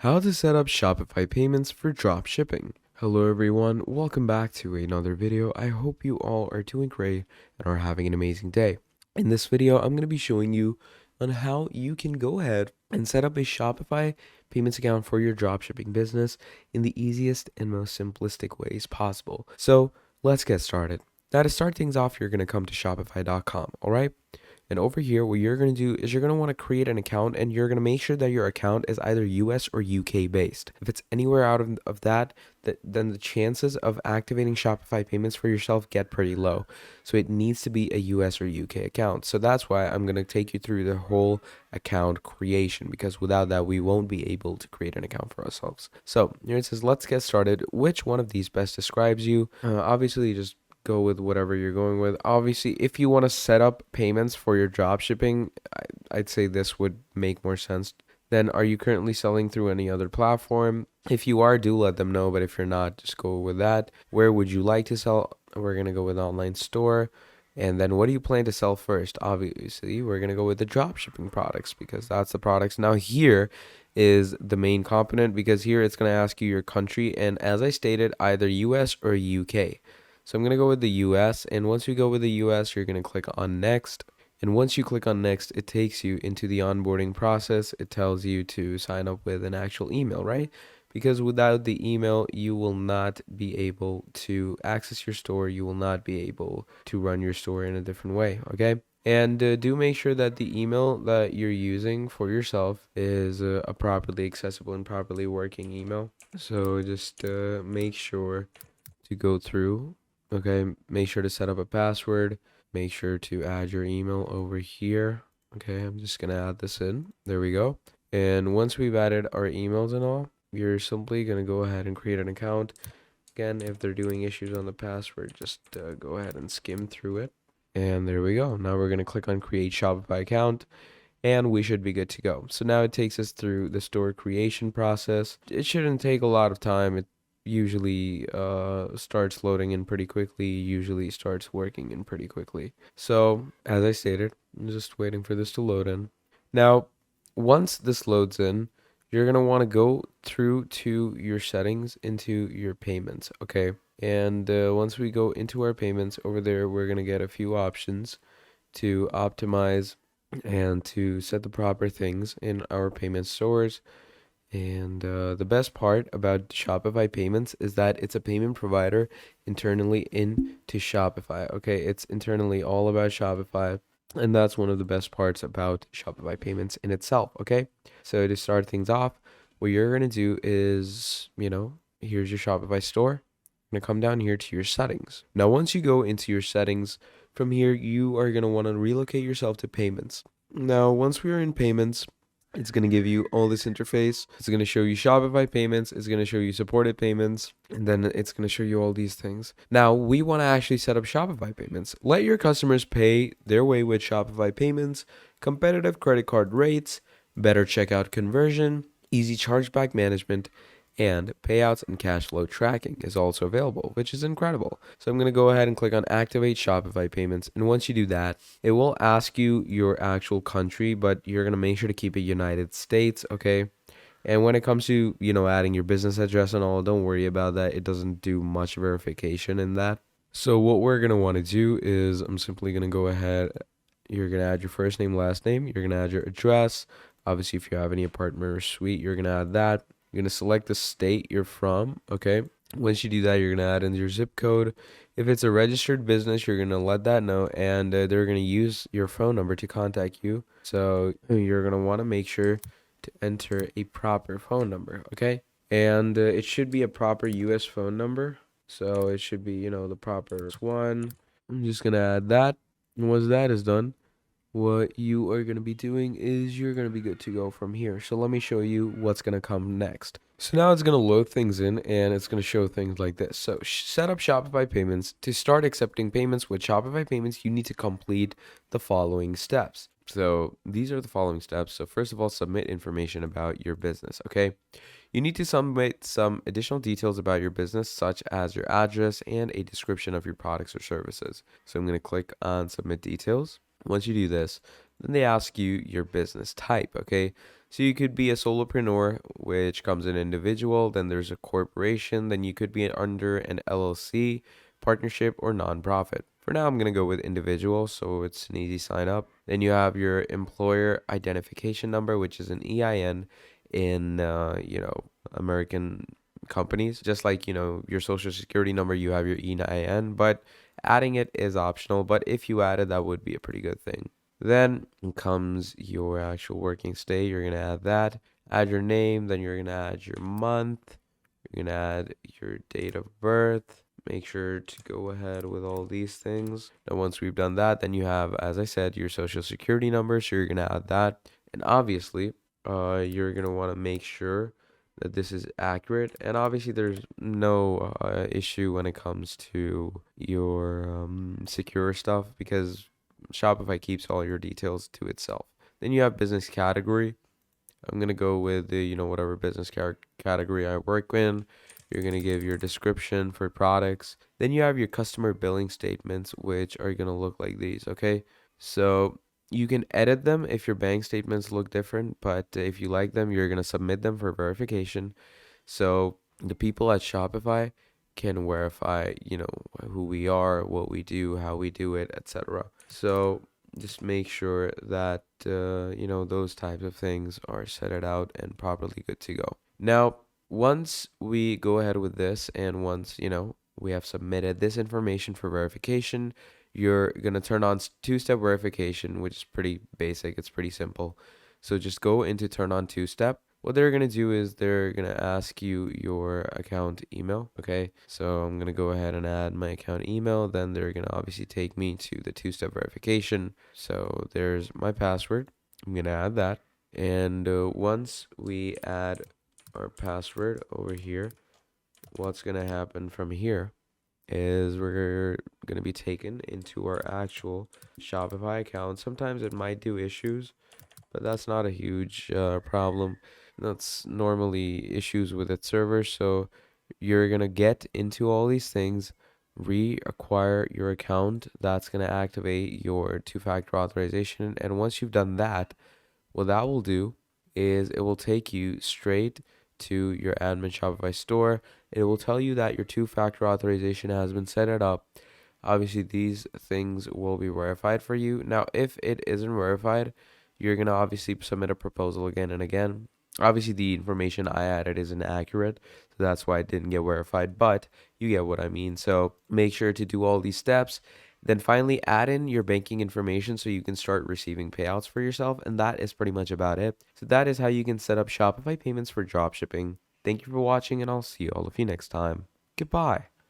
How to set up Shopify payments for drop shipping. Hello everyone, welcome back to another video. I hope you all are doing great and are having an amazing day. In this video, I'm going to be showing you on how you can go ahead and set up a Shopify payments account for your dropshipping business in the easiest and most simplistic ways possible. So let's get started. Now to start things off, you're going to come to shopify.com, all right? And over here, what you're going to do is you're going to want to create an account, and you're going to make sure that your account is either US or UK based. If it's anywhere out of that, then the chances of activating Shopify payments for yourself get pretty low. So it needs to be a US or UK account. So that's why I'm going to take you through the whole account creation, because without that, we won't be able to create an account for ourselves. So here it says, let's get started. Which one of these best describes you? Obviously, just go with whatever you're going with. Obviously, if you want to set up payments for your drop shipping, I'd say this would make more sense. Then, are you currently selling through any other platform? If you are, do let them know. But if you're not, just go with that. Where would you like to sell? We're going to go with online store. And then what do you plan to sell first? Obviously, we're going to go with the drop shipping products because that's the products. Now, here is the main component, because here it's going to ask you your country. And as I stated, either US or UK. So I'm going to go with the US, and once we go with the US, you're going to click on next. And once you click on next, it takes you into the onboarding process. It tells you to sign up with an actual email, right? Because without the email, you will not be able to access your store. You will not be able to run your store in a different way, okay? And do make sure that the email that you're using for yourself is a properly accessible and properly working email. So just make sure to go through. Okay, make sure to set up a password. Make sure to add your email over here. Okay, I'm just gonna add this in. There we go. And once we've added our emails and all, you're simply gonna go ahead and create an account. Again, if they're doing issues on the password, just go ahead and skim through it. And there we go. Now we're gonna click on create Shopify account, and we should be good to go. So now it takes us through the store creation process. It shouldn't take a lot of time. It usually starts loading in pretty quickly, usually starts working in pretty quickly. So as I stated, I'm just waiting for this to load in. Now, once this loads in, you're going to want to go through to your settings into your payments, okay? And once we go into our payments over there, we're going to get a few options to optimize and to set the proper things in our payment stores. And the best part about Shopify payments is that it's a payment provider internally into Shopify. Okay, it's internally all about Shopify. And that's one of the best parts about Shopify payments in itself. Okay, so to start things off, what you're going to do is, here's your Shopify store. You're going to come down here to your settings. Now, once you go into your settings, from here, you are going to want to relocate yourself to payments. Now, once we are in payments, it's going to give you all this interface. It's going to show you Shopify payments. It's going to show you supported payments. And then it's going to show you all these things. Now, we want to actually set up Shopify payments. Let your customers pay their way with Shopify payments, competitive credit card rates, better checkout conversion, easy chargeback management, and payouts and cash flow tracking is also available, which is incredible. So I'm going to go ahead and click on activate Shopify payments. And once you do that, it will ask you your actual country, but you're going to make sure to keep it United States, okay? And when it comes to, adding your business address and all, don't worry about that. It doesn't do much verification in that. So what we're going to want to do is I'm simply going to go ahead. You're going to add your first name, last name. You're going to add your address. Obviously, if you have any apartment or suite, you're going to add that. You're going to select the state you're from, okay? Once you do that, you're going to add in your zip code. If it's a registered business, you're going to let that know, and they're going to use your phone number to contact you. So you're going to want to make sure to enter a proper phone number, okay? And it should be a proper US phone number. So it should be, the proper one. I'm just going to add that. And once that is done, what you are going to be doing is you're going to be good to go from here. So let me show you what's going to come next. So now it's going to load things in, and it's going to show things like this. So set up Shopify payments. To start accepting payments with Shopify payments, you need to complete the following steps. So these are the following steps. So first of all, submit information about your business, okay? You need to submit some additional details about your business, such as your address and a description of your products or services. So I'm going to click on submit details. Once you do this, then they ask you your business type, okay? So you could be a solopreneur, which comes in individual, then there's a corporation, then you could be under an LLC, partnership, or nonprofit. For now, I'm going to go with individual, so it's an easy sign up. Then you have your employer identification number, which is an EIN in, American companies. Just like, your social security number, you have your EIN, but adding it is optional. But if you add it, that would be a pretty good thing. Then comes your actual working state. You're going to add that. Add your name. Then you're going to add your month. You're going to add your date of birth. Make sure to go ahead with all these things. Now, once we've done that, then you have, as I said, your social security number. So you're going to add that. And obviously, you're going to want to make sure that this is accurate. And obviously, there's no issue when it comes to your secure stuff, because Shopify keeps all your details to itself. Then you have business category. I'm going to go with the, whatever business category I work in. You're going to give your description for products. Then you have your customer billing statements, which are going to look like these, okay? So you can edit them if your bank statements look different, but if you like them, you're going to submit them for verification. So the people at Shopify can verify, who we are, what we do, how we do it, etc. So just make sure that, those types of things are set it out and properly good to go. Now, once we go ahead with this, and once, we have submitted this information for verification, you're going to turn on two-step verification, which is pretty basic. It's pretty simple. So just go into turn on two-step. What they're going to do is they're going to ask you your account email. Okay. So I'm going to go ahead and add my account email. Then they're going to obviously take me to the two-step verification. So there's my password. I'm going to add that. And once we add our password over here, what's going to happen from here is we're going to be taken into our actual Shopify account. Sometimes it might do issues, but that's not a huge problem. That's normally issues with its server. So you're going to get into all these things, reacquire your account. That's going to activate your two-factor authorization. And once you've done that, what that will do is it will take you straight to your admin Shopify store. It will tell you that your two-factor authorization has been set it up. Obviously, these things will be verified for you. Now, if it isn't verified, you're going to obviously submit a proposal again and again. Obviously, the information I added isn't accurate, so that's why it didn't get verified, but you get what I mean. So make sure to do all these steps. Then finally add in your banking information so you can start receiving payouts for yourself. And that is pretty much about it. So that is how you can set up Shopify payments for dropshipping. Thank you for watching, and I'll see all of you next time. Goodbye.